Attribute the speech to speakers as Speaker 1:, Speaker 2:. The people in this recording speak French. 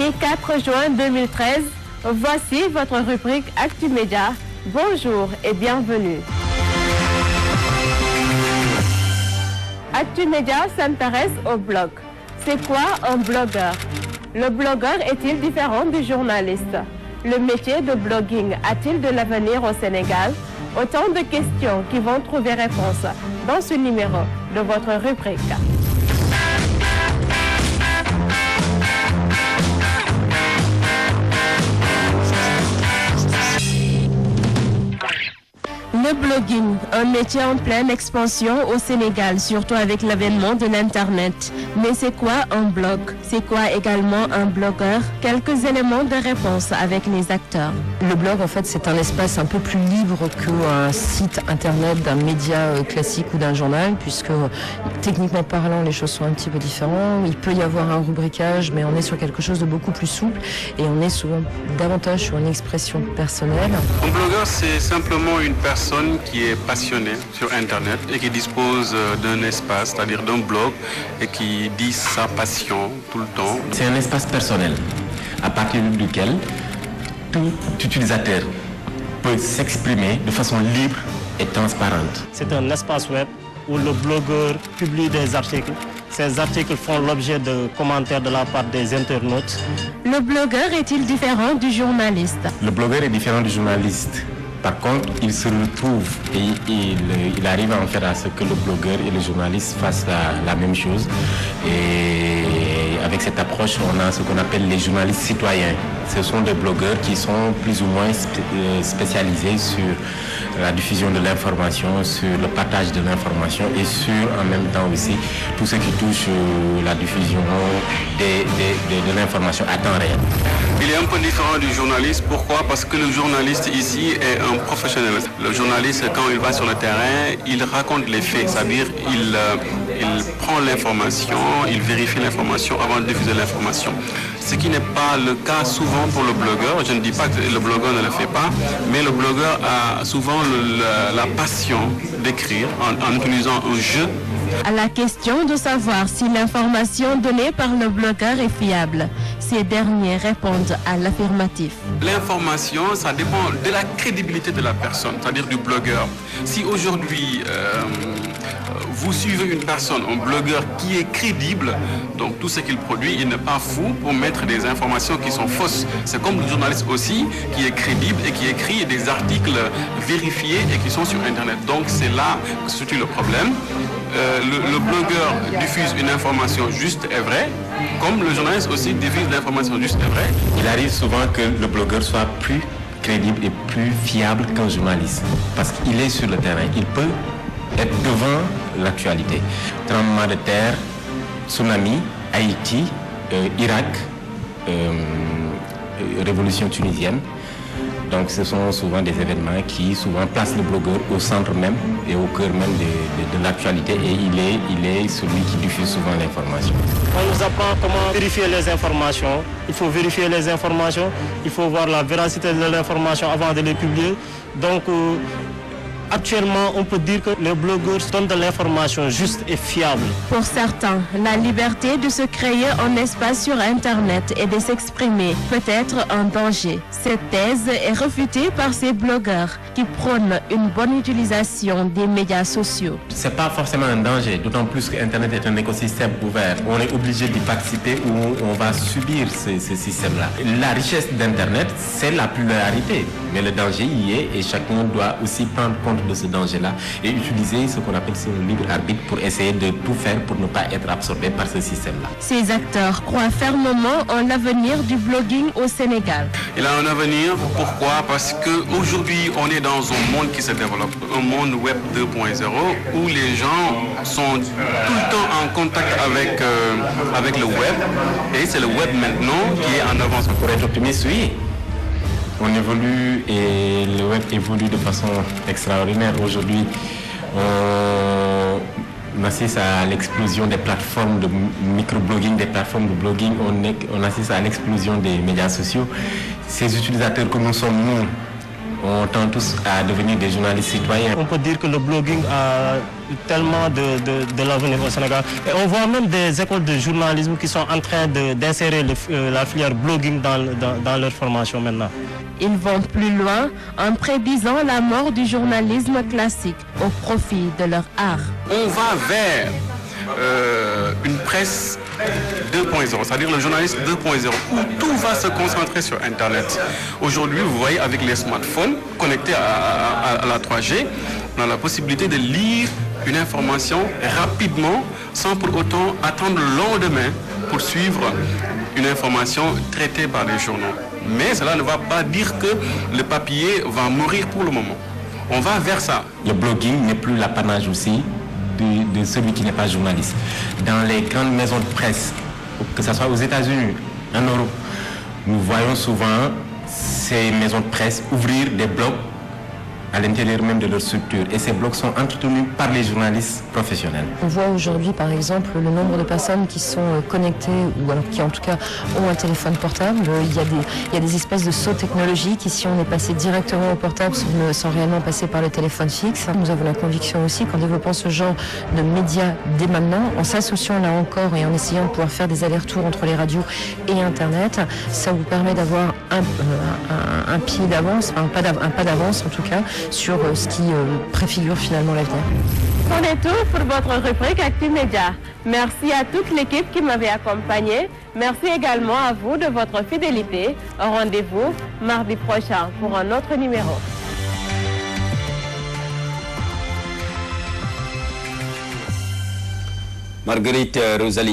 Speaker 1: Lundi 4 juin 2013, voici votre rubrique Actu Média. Bonjour et bienvenue. Actu Média s'intéresse au blog. C'est quoi un blogueur? Le blogueur est-il différent du journaliste? Le métier de blogging a-t-il de l'avenir au Sénégal? Autant de questions qui vont trouver réponse dans ce numéro de votre rubrique. Le blogging, un métier en pleine expansion au Sénégal, surtout avec l'avènement de l'Internet. Mais c'est quoi un blog? C'est quoi également un blogueur? Quelques éléments de réponse avec les acteurs.
Speaker 2: Le blog, en fait, c'est un espace un peu plus libre qu'un site internet d'un média classique ou d'un journal, puisque techniquement parlant, les choses sont un petit peu différentes. Il peut y avoir un rubricage, mais on est sur quelque chose de beaucoup plus souple et on est souvent davantage sur une expression personnelle.
Speaker 3: Un blogueur, c'est simplement une personne qui est passionnée sur Internet et qui dispose d'un espace, c'est-à-dire d'un blog, et qui dit sa passion tout le temps.
Speaker 4: C'est un espace personnel à partir duquel tout utilisateur peut s'exprimer de façon libre et transparente.
Speaker 5: C'est un espace web où le blogueur publie des articles. Ces articles font l'objet de commentaires de la part des internautes.
Speaker 1: Le blogueur est-il différent du journaliste?
Speaker 4: Le blogueur est différent du journaliste. Par contre, il se retrouve et il arrive à en faire à ce que le blogueur et le journaliste fassent la même chose. Et avec cette approche, on a ce qu'on appelle les journalistes citoyens. Ce sont des blogueurs qui sont plus ou moins spécialisés sur la diffusion de l'information, sur le partage de l'information et sur en même temps aussi tout ce qui touche la diffusion de l'information à temps réel.
Speaker 3: Il est un peu différent du journaliste. Pourquoi? Parce que le journaliste ici est un professionnel. Le journaliste, quand il va sur le terrain, il raconte les faits, c'est-à-dire il prend l'information, il vérifie l'information avant de diffuser l'information. Ce qui n'est pas le cas souvent pour le blogueur. Je ne dis pas que le blogueur ne le fait pas, mais le blogueur a souvent la passion d'écrire en utilisant un jeu.
Speaker 1: À la question de savoir si l'information donnée par le blogueur est fiable, ces derniers répondent à l'affirmatif.
Speaker 3: L'information, ça dépend de la crédibilité de la personne, c'est-à-dire du blogueur. Si aujourd'hui vous suivez une personne, un blogueur qui est crédible, donc tout ce qu'il produit, il n'est pas fou pour mettre des informations qui sont fausses. C'est comme le journaliste aussi qui est crédible et qui écrit des articles vérifiés et qui sont sur Internet. Donc c'est là que se situe le problème. Le blogueur diffuse une information juste et vraie, comme le journaliste aussi diffuse l'information juste et vraie.
Speaker 4: Il arrive souvent que le blogueur soit plus crédible et plus fiable qu'un journaliste, parce qu'il est sur le terrain, il peut être devant l'actualité. Tremblement de terre, tsunami, Haïti, Irak, révolution tunisienne. Donc ce sont souvent des événements qui souvent placent le blogueur au centre même et au cœur même de l'actualité, et il est celui qui diffuse souvent l'information.
Speaker 5: On nous apprend comment vérifier les informations. Il faut vérifier les informations, il faut voir la véracité de l'information avant de les publier. Donc actuellement, on peut dire que les blogueurs donnent de l'information juste et fiable.
Speaker 1: Pour certains, la liberté de se créer un espace sur Internet et de s'exprimer peut être un danger. Cette thèse est réfutée par ces blogueurs qui prônent une bonne utilisation des médias sociaux.
Speaker 4: C'est pas forcément un danger, d'autant plus que Internet est un écosystème ouvert. On est obligé d'y participer ou on va subir ce système-là. La richesse d'Internet, c'est la pluralité, mais le danger y est et chacun doit aussi prendre compte de ce danger-là et utiliser ce qu'on appelle son libre arbitre pour essayer de tout faire pour ne pas être absorbé par ce système-là.
Speaker 1: Ces acteurs croient fermement en l'avenir du blogging au Sénégal.
Speaker 3: Il a un avenir, pourquoi? Parce qu'aujourd'hui, on est dans un monde qui se développe, un monde web 2.0 où les gens sont tout le temps en contact avec le web, et c'est le web maintenant qui est en avance.
Speaker 4: Pour être optimiste, oui. On évolue et le web évolue de façon extraordinaire. Aujourd'hui, on assiste à l'explosion des plateformes de microblogging, des plateformes de blogging. On assiste à l'explosion des médias sociaux. Ces utilisateurs que nous sommes, nous, On tend tous à devenir des journalistes citoyens.
Speaker 5: On peut dire que le blogging a tellement de l'avenir au Sénégal. Et on voit même des écoles de journalisme qui sont en train d'insérer la filière blogging dans leur formation maintenant.
Speaker 1: Ils vont plus loin en prédisant la mort du journalisme classique au profit de leur art.
Speaker 3: On va vers une presse 2.0, c'est-à-dire le journaliste 2.0, où tout va se concentrer sur Internet. Aujourd'hui, vous voyez, avec les smartphones connectés à la 3G, on a la possibilité de lire une information rapidement, sans pour autant attendre le lendemain pour suivre une information traitée par les journaux. Mais cela ne va pas dire que le papier va mourir pour le moment. On va vers ça.
Speaker 4: Le blogging n'est plus l'apanage aussi de celui qui n'est pas journaliste. Dans les grandes maisons de presse, que ce soit aux États-Unis, en Europe, nous voyons souvent ces maisons de presse ouvrir des blogs à l'intérieur même de leur structure. Et ces blogs sont entretenus par les journalistes professionnels.
Speaker 2: On voit aujourd'hui, par exemple, le nombre de personnes qui sont connectées, ou alors qui en tout cas ont un téléphone portable. Il y a des espèces de sauts technologiques. Ici, on est passé directement au portable sans réellement passer par le téléphone fixe. Nous avons la conviction aussi qu'en développant ce genre de médias dès maintenant, en s'associant là encore et en essayant de pouvoir faire des allers-retours entre les radios et Internet, ça vous permet d'avoir un pied d'avance, un pas d'avance en tout cas, sur ce qui préfigure finalement l'avenir.
Speaker 1: C'en est tout pour votre rubrique Actu Média. Merci à toute l'équipe qui m'avait accompagné. Merci également à vous de votre fidélité. Au rendez-vous mardi prochain pour un autre numéro.
Speaker 6: Marguerite Rosalie